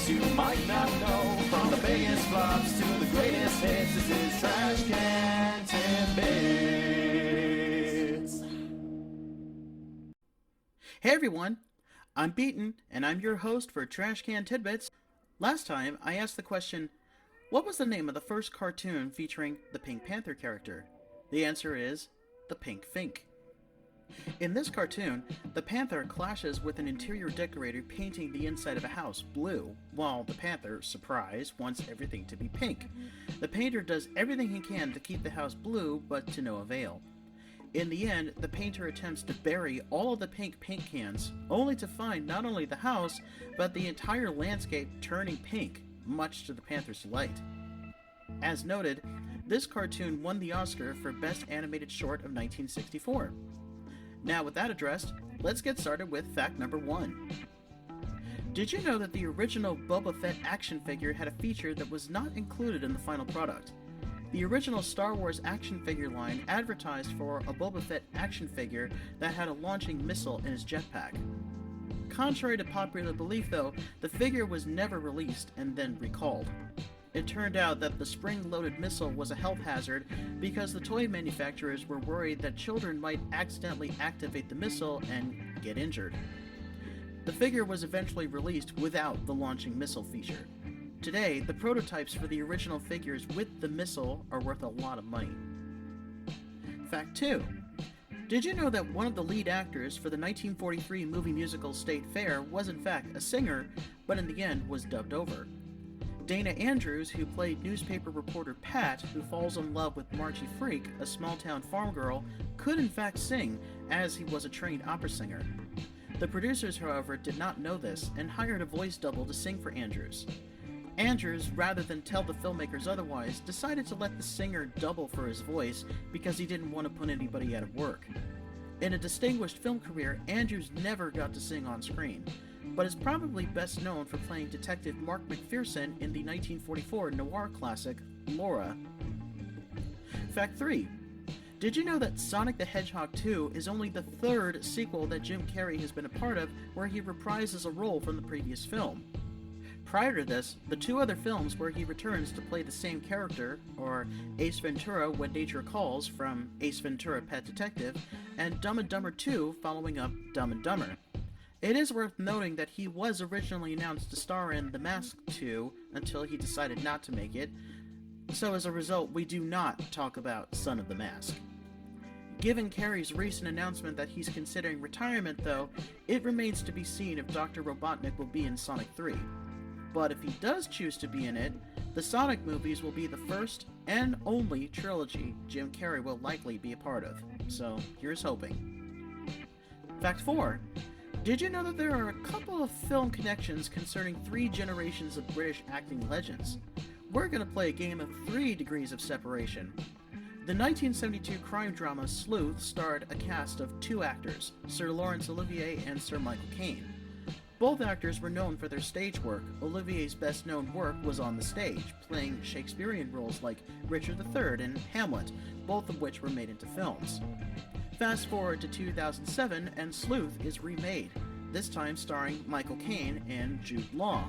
things you might not know. From the biggest flops to the greatest hits, this is Trash Can Tidbits. Hey everyone, I'm Beaton, and I'm your host for Trash Can Tidbits. Last time, I asked the question, what was the name of the first cartoon featuring the Pink Panther character? The answer is the Pink Fink. In this cartoon, the Panther clashes with an interior decorator painting the inside of a house blue, while the Panther, surprise, wants everything to be pink. The painter does everything he can to keep the house blue, but to no avail. In the end, the painter attempts to bury all of the pink paint cans, only to find not only the house, but the entire landscape turning pink, much to the Panther's delight. As noted, this cartoon won the Oscar for Best Animated Short of 1964. Now with that addressed, let's get started with fact number 1. Did you know that the original Boba Fett action figure had a feature that was not included in the final product? The original Star Wars action figure line advertised for a Boba Fett action figure that had a launching missile in his jetpack. Contrary to popular belief though, the figure was never released and then recalled. It turned out that the spring-loaded missile was a health hazard because the toy manufacturers were worried that children might accidentally activate the missile and get injured. The figure was eventually released without the launching missile feature. Today, the prototypes for the original figures with the missile are worth a lot of money. Fact 2. Did you know that one of the lead actors for the 1943 movie musical State Fair was in fact a singer, but in the end was dubbed over? Dana Andrews, who played newspaper reporter Pat, who falls in love with Margie Freak, a small-town farm girl, could in fact sing, as he was a trained opera singer. The producers, however, did not know this and hired a voice double to sing for Andrews. Andrews, rather than tell the filmmakers otherwise, decided to let the singer double for his voice because he didn't want to put anybody out of work. In a distinguished film career, Andrews never got to sing on screen, but is probably best known for playing Detective Mark McPherson in the 1944 noir classic, Laura. Fact 3. Did you know that Sonic the Hedgehog 2 is only the third sequel that Jim Carrey has been a part of where he reprises a role from the previous film? Prior to this, the two other films where he returns to play the same character are Ace Ventura When Nature Calls from Ace Ventura Pet Detective, and Dumb and Dumber 2 following up Dumb and Dumber. It is worth noting that he was originally announced to star in The Mask 2 until he decided not to make it, so as a result we do not talk about Son of the Mask. Given Carrey's recent announcement that he's considering retirement though, it remains to be seen if Dr. Robotnik will be in Sonic 3. But if he does choose to be in it, the Sonic movies will be the first and only trilogy Jim Carrey will likely be a part of, so here's hoping. Fact 4. Did you know that there are a couple of film connections concerning 3 generations of British acting legends? We're going to play a game of 3 degrees of separation. The 1972 crime drama Sleuth starred a cast of 2 actors, Sir Laurence Olivier and Sir Michael Caine. Both actors were known for their stage work. Olivier's best-known work was on the stage, playing Shakespearean roles like Richard III and Hamlet, both of which were made into films. Fast forward to 2007 and Sleuth is remade, this time starring Michael Caine and Jude Law.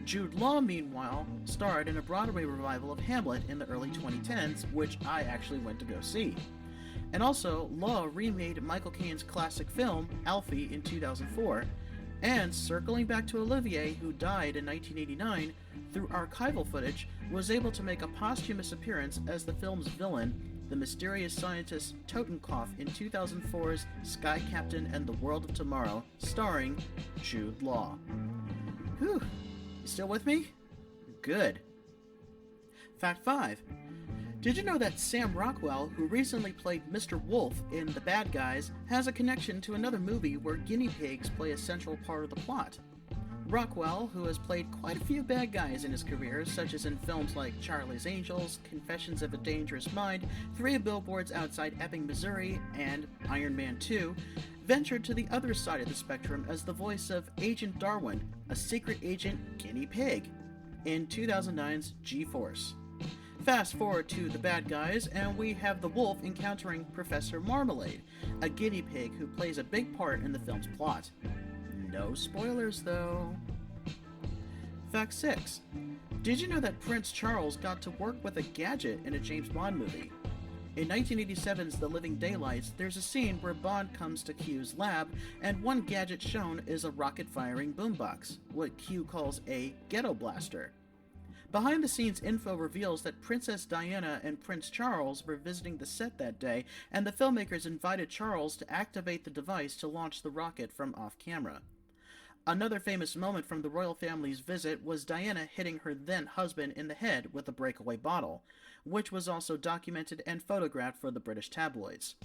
Jude Law, meanwhile, starred in a Broadway revival of Hamlet in the early 2010s, which I actually went to go see. And also, Law remade Michael Caine's classic film, Alfie, in 2004, and circling back to Olivier, who died in 1989, through archival footage, was able to make a posthumous appearance as the film's villain, the mysterious scientist Totenkopf in 2004's Sky Captain and the World of Tomorrow, starring Jude Law. Whew, you still with me? Good. Fact 5. Did you know that Sam Rockwell, who recently played Mr. Wolf in The Bad Guys, has a connection to another movie where guinea pigs play a central part of the plot? Rockwell, who has played quite a few bad guys in his career, such as in films like Charlie's Angels, Confessions of a Dangerous Mind, 3 Billboards Outside Ebbing, Missouri, and Iron Man 2, ventured to the other side of the spectrum as the voice of Agent Darwin, a secret agent guinea pig, in 2009's G-Force. Fast forward to The Bad Guys, and we have the wolf encountering Professor Marmalade, a guinea pig who plays a big part in the film's plot. No spoilers, though. Fact 6. Did you know that Prince Charles got to work with a gadget in a James Bond movie? In 1987's The Living Daylights, there's a scene where Bond comes to Q's lab, and one gadget shown is a rocket-firing boombox, what Q calls a ghetto blaster. Behind-the-scenes info reveals that Princess Diana and Prince Charles were visiting the set that day, and the filmmakers invited Charles to activate the device to launch the rocket from off-camera. Another famous moment from the royal family's visit was Diana hitting her then-husband in the head with a breakaway bottle, which was also documented and photographed for the British tabloids.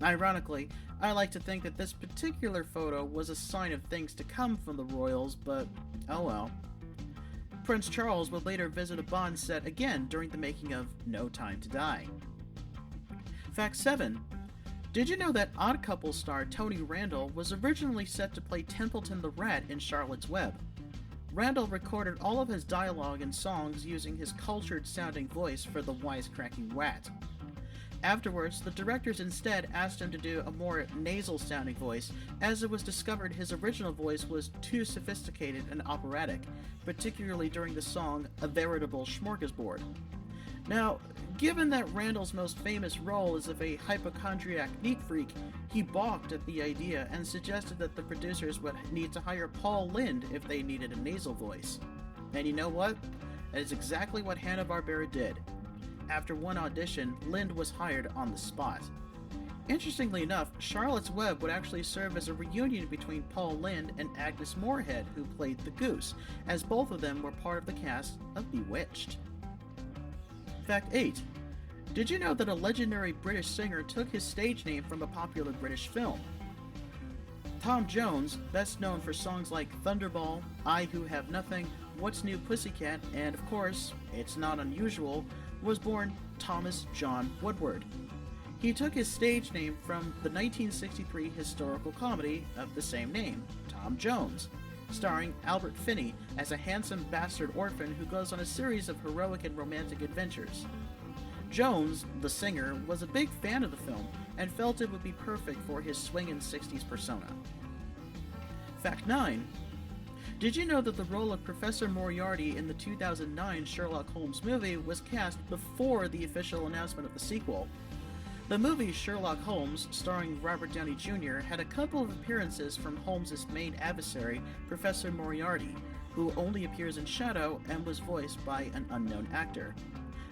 Ironically, I like to think that this particular photo was a sign of things to come from the royals, but oh well. Prince Charles would later visit a Bond set again during the making of No Time to Die. Fact 7. Did you know that Odd Couple star Tony Randall was originally set to play Templeton the Rat in Charlotte's Web? Randall recorded all of his dialogue and songs using his cultured-sounding voice for the wisecracking rat. Afterwards, the directors instead asked him to do a more nasal-sounding voice, as it was discovered his original voice was too sophisticated and operatic, particularly during the song A Veritable Smorgasbord. Now, given that Randall's most famous role is of a hypochondriac neat freak, he balked at the idea and suggested that the producers would need to hire Paul Lynde if they needed a nasal voice. And you know what? That is exactly what Hanna-Barbera did. After one audition, Lynde was hired on the spot. Interestingly enough, Charlotte's Web would actually serve as a reunion between Paul Lynde and Agnes Moorehead, who played the Goose, as both of them were part of the cast of Bewitched. Fact 8. Did you know that a legendary British singer took his stage name from a popular British film? Tom Jones, best known for songs like Thunderball, I Who Have Nothing, What's New Pussycat, and of course, It's Not Unusual, was born Thomas John Woodward. He took his stage name from the 1963 historical comedy of the same name, Tom Jones, starring Albert Finney as a handsome bastard orphan who goes on a series of heroic and romantic adventures. Jones, the singer, was a big fan of the film and felt it would be perfect for his swingin' 60s persona. Fact 9. Did you know that the role of Professor Moriarty in the 2009 Sherlock Holmes movie was cast before the official announcement of the sequel? The movie Sherlock Holmes, starring Robert Downey Jr., had a couple of appearances from Holmes' main adversary, Professor Moriarty, who only appears in shadow and was voiced by an unknown actor.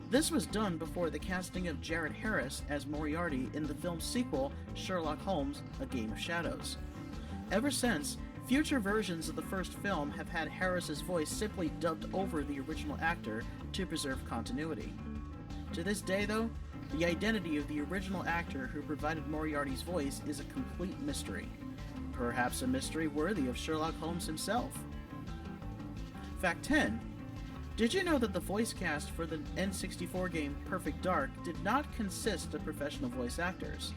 This was done before the casting of Jared Harris as Moriarty in the film's sequel, Sherlock Holmes: A Game of Shadows. Ever since, future versions of the first film have had Harris's voice simply dubbed over the original actor to preserve continuity. To this day, though, the identity of the original actor who provided Moriarty's voice is a complete mystery. Perhaps a mystery worthy of Sherlock Holmes himself. Fact 10. Did you know that the voice cast for the N64 game Perfect Dark did not consist of professional voice actors?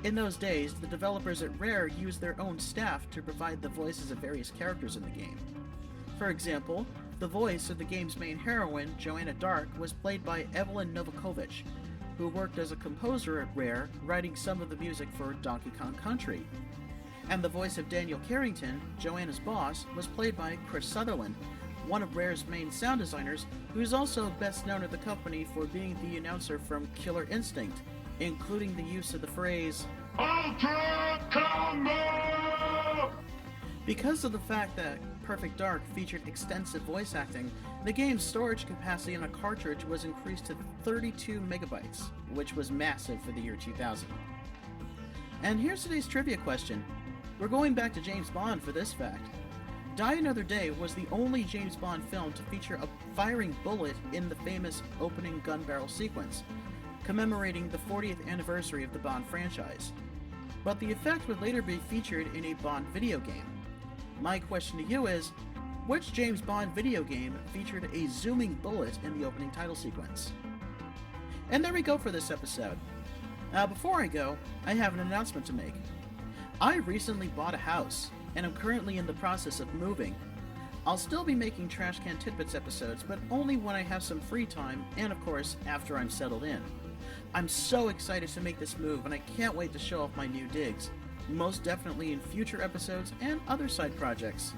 In those days, the developers at Rare used their own staff to provide the voices of various characters in the game. For example, the voice of the game's main heroine, Joanna Dark, was played by Evelyn Novakovic, who worked as a composer at Rare, writing some of the music for Donkey Kong Country. And the voice of Daniel Carrington, Joanna's boss, was played by Chris Sutherland, one of Rare's main sound designers, who is also best known at the company for being the announcer from Killer Instinct, including the use of the phrase, Ultra Combo! Because of the fact that Perfect Dark featured extensive voice acting, the game's storage capacity on a cartridge was increased to 32 megabytes, which was massive for the year 2000. And here's today's trivia question. We're going back to James Bond for this fact. Die Another Day was the only James Bond film to feature a firing bullet in the famous opening gun barrel sequence, commemorating the 40th anniversary of the Bond franchise. But the effect would later be featured in a Bond video game. My question to you is, which James Bond video game featured a zooming bullet in the opening title sequence? And there we go for this episode. Now, before I go, I have an announcement to make. I recently bought a house, and I'm currently in the process of moving. I'll still be making Trash Can Tidbits episodes, but only when I have some free time, and of course, after I'm settled in. I'm so excited to make this move, and I can't wait to show off my new digs, most definitely in future episodes and other side projects.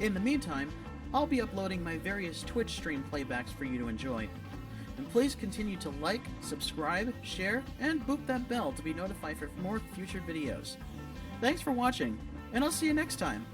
In the meantime, I'll be uploading my various Twitch stream playbacks for you to enjoy. And please continue to like, subscribe, share, and boop that bell to be notified for more future videos. Thanks for watching, and I'll see you next time.